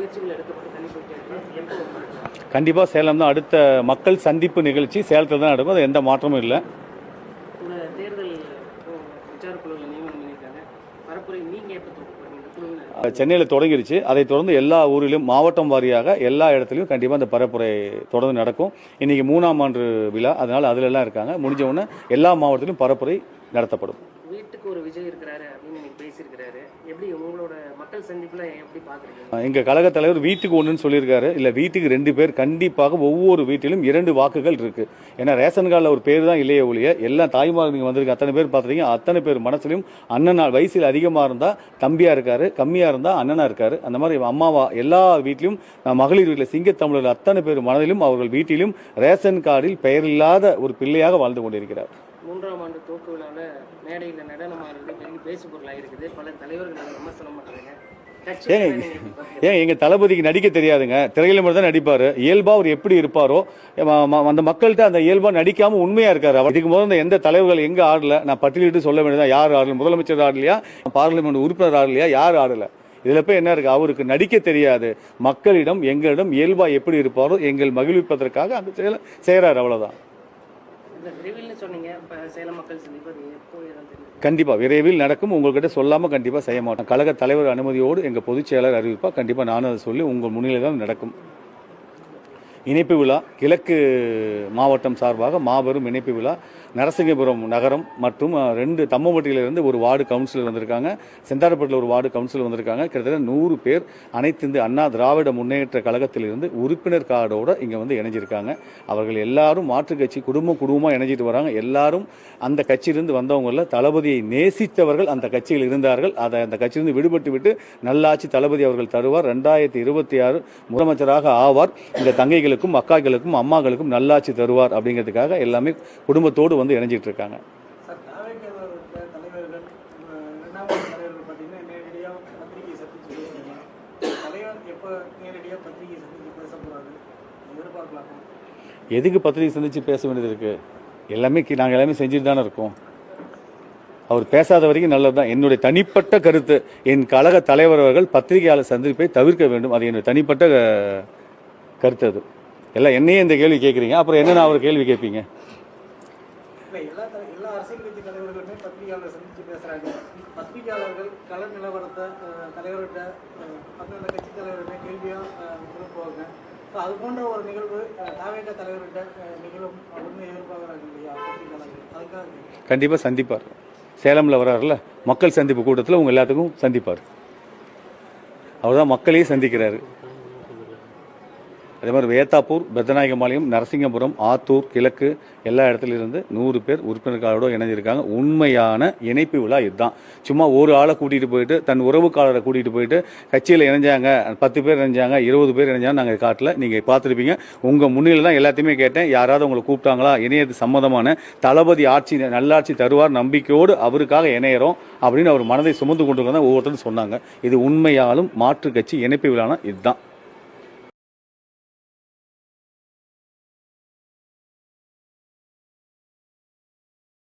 முயற்சிகள் எடுக்கப்பட்டு கண்டிப்பாக சேலம் தான் அடுத்த மக்கள் சந்திப்பு நிகழ்ச்சி சேலத்தில் தான் நடக்கும். அது எந்த மாற்றமும் இல்லை. தேர்தல் பிரச்சாரக்குழுவில் நியமனம் பண்ணியிருக்காங்க. பரப்புரை நீங்கள் எப்போ சென்னையில் தொடங்கிருச்சு. அதை தொடர்ந்து எல்லா ஊரிலும் மாவட்டம் வாரியாக எல்லா இடத்துலையும் கண்டிப்பாக அந்த பரப்புரை தொடர்ந்து நடக்கும். இன்றைக்கி 3ஆம் ஆண்டு விழா, அதனால் அதிலெல்லாம் இருக்காங்க. முடிஞ்ச உடனே எல்லா மாவட்டத்திலும் பரப்புரை நடத்தப்படும். வீட்டுக்கு ஒரு விஜய் இருக்கிறாரு அப்படின்னு எனக்கு பேசியிருக்கிறாரு. எப்படி உங்களோட மக்கள் சந்திப்பில் எப்படி பார்க்குறீங்க? எங்கள் கழக தலைவர் வீட்டுக்கு ஒன்றுன்னு சொல்லியிருக்காரு. இல்லை, வீட்டுக்கு 2 பேர் கண்டிப்பாக ஒவ்வொரு வீட்டிலும் 2 வாக்குகள் இருக்குது. ஏன்னா ரேஷன் கார்டில் ஒரு பேர் தான் இல்லையே ஒழிய எல்லா தாய்மார்கள் நீங்கள் வந்திருக்கு அத்தனை பேர் பார்த்துருக்கீங்க. அத்தனை பேர் மனசுலையும் அண்ணன் வயசில் அதிகமாக இருந்தால் தம்பியாக இருக்கார், கம்மியாக இருந்தால் அண்ணனாக இருக்கார். அந்த மாதிரி அம்மாவா எல்லா வீட்லையும் மகளிர் வீட்டில் சிங்கத்தமிழர்கள் அத்தனை பேர் மனதிலும் அவர்கள் வீட்டிலும் ரேஷன் கார்டில் பெயர் இல்லாத ஒரு பிள்ளையாக வாழ்ந்து கொண்டிருக்கிறார். 3ஆம் ஆண்டு துவக்க விழாவில் மேடையில் நடனமாகிறது பெரிய பேசு பொருளாக இருக்குது. பல தலைவர்கள் விமர்சனம் பண்ணுறாங்க. ஏன் எங்கள் தளபதிக்கு நடிக்க தெரியாதுங்க. திரையில மட்டும் தான் நடிப்பார். இயல்பாக அவர் எப்படி இருப்பாரோ அந்த மக்கள்கிட்ட அந்த இயல்பாக நடிக்காமல் உண்மையாக இருக்கார். அவர் இதுக்கு முதல்ல எந்த தலைவர்கள் எங்கே ஆடல நான் பட்டியலிட்டு சொல்ல வேண்டியதான். யார் ஆடல? முதலமைச்சர் ஆடலையா? பார்லிமெண்ட் உறுப்பினர் ஆடலையா? யார் ஆடலை? இதில் போய் என்ன இருக்குது? அவருக்கு நடிக்க தெரியாது. மக்களிடம் எங்களிடம் இயல்பாக எப்படி இருப்பாரோ எங்கள் மகிழ்விப்பதற்காக அந்த செயலை செய்கிறார். அவ்வளோதான். கண்டிப்பாக விரைவில் நடக்கும். உங்கள்கிட்ட சொல்லாமல் கண்டிப்பாக செய்ய மாட்டோம். கழக தலைவர் அனுமதியோடு எங்கள் பொதுச் செயலாளர் அறிவிப்பா. கண்டிப்பாக நானும் அதை சொல்லி உங்கள் முன்னிலை தான் நடக்கும். இணைப்பு விழா கிழக்கு மாவட்டம் சார்பாக மாபெரும் இணைப்பு விழா. நரசிங்கபுரம் நகரம் மற்றும் 2 தம்மம்பட்டியிலிருந்து ஒரு வார்டு கவுன்சிலர் வந்திருக்காங்க. செந்தாரப்பட்டில் ஒரு வார்டு கவுன்சிலர் வந்திருக்காங்க. கிட்டத்தட்ட 100 பேர் அனைத்து இந்த அண்ணா திராவிட முன்னேற்ற கழகத்திலிருந்து உறுப்பினர் கார்டோடு இங்கே வந்து இணைஞ்சிருக்காங்க. அவர்கள் எல்லாரும் மாற்றுக் கட்சி குடும்பமாக இணைஞ்சிட்டு வராங்க. எல்லாரும் அந்த கட்சியிலிருந்து வந்தவங்களில் தளபதியை நேசித்தவர்கள் அந்த கட்சியில் இருந்தார்கள். அதை அந்த கட்சியிலிருந்து விடுபட்டு விட்டு நல்லாட்சி தளபதி அவர்கள் தருவார். 2026 முதலமைச்சராக ஆவார். இந்த தங்கைகளுக்கும் அக்காக்களுக்கும் அம்மாக்களுக்கும் நல்லாட்சி தருவார் அப்படிங்கிறதுக்காக எல்லாமே குடும்பத்தோடு வந்து இணைஞ்சிட்டு இருக்காங்க. எதுக்கு பத்திரிகை சந்திச்சு பேச வேண்டியது இருக்கு? நாங்கள் எல்லாமே செஞ்சுட்டு தானே இருக்கோம். அவர் பேசாத வரைக்கும் நல்லதுதான். என்னுடைய தனிப்பட்ட கருத்து, என் கழக தலைவர் அவர்கள் பத்திரிகையாளர் சந்திப்பை தவிர்க்க வேண்டும். அது என்னுடைய தனிப்பட்ட கருத்து. அது எல்லாம் என்னையே இந்த கேள்வி கேட்குறீங்க, அப்புறம் என்ன நான் ஒரு கேள்வி கேட்பீங்க? எல்லா அரசியல் கட்சி தலைவர்களுமே பத்திரிகையாளர் சந்திச்சு பேசுறாங்க. பத்திரிகையாளர்கள் கள நிலவரத்தை தலைவர்கிட்ட அந்தந்த கட்சி தலைவருமே கேள்வியா எழுப்புவாங்க. அது போன்ற ஒரு நிகழ்வு தாவேக தலைவர்கிட்ட நிகழும் அப்படின்னு எதிர்பார்க்குறாங்க இல்லையா பத்திரிகையாளர்கள்? அதுக்காக கண்டிப்பாக சந்திப்பார். சேலமில் வர்றாருல மக்கள் சந்திப்பு கூட்டத்தில் உங்கள் எல்லாத்துக்கும் சந்திப்பார். அவர் தான் மக்களையே சந்திக்கிறாரு. அதே மாதிரி வேத்தாப்பூர், பெத்தநாயகம்பாளையம், நரசிங்கபுரம், ஆத்தூர் கிழக்கு எல்லா இடத்துலேருந்து 100 பேர் உறுப்பினர்களோடு இணைஞ்சிருக்காங்க. உண்மையான இணைப்பு விழா இதுதான். சும்மா ஒரு ஆளை கூட்டிகிட்டு போயிட்டு தன் உறவுக்காரரை கூட்டிகிட்டு போயிட்டு கட்சியில் இணைஞ்சாங்க, 10 பேர் இணைஞ்சாங்க, 20 பேர் இணைஞ்சாங்க நாங்கள் காட்டல. நீங்கள் பார்த்துருப்பீங்க. உங்கள் முன்னிலையில் தான் எல்லாத்தையுமே கேட்டேன். யாராவது உங்களை கூப்பிட்டாங்களா? இணையது சம்மந்தமான தளபதி ஆட்சி நல்லாட்சி தருவார் நம்பிக்கையோடு அவருக்காக இணையறோம் அப்படின்னு அவர் மனதை சுமந்து கொண்டு தான் ஒவ்வொருத்தரும் சொன்னாங்க. இது உண்மையாலும் மாற்று கட்சி இணைப்பு விழானா இதுதான்.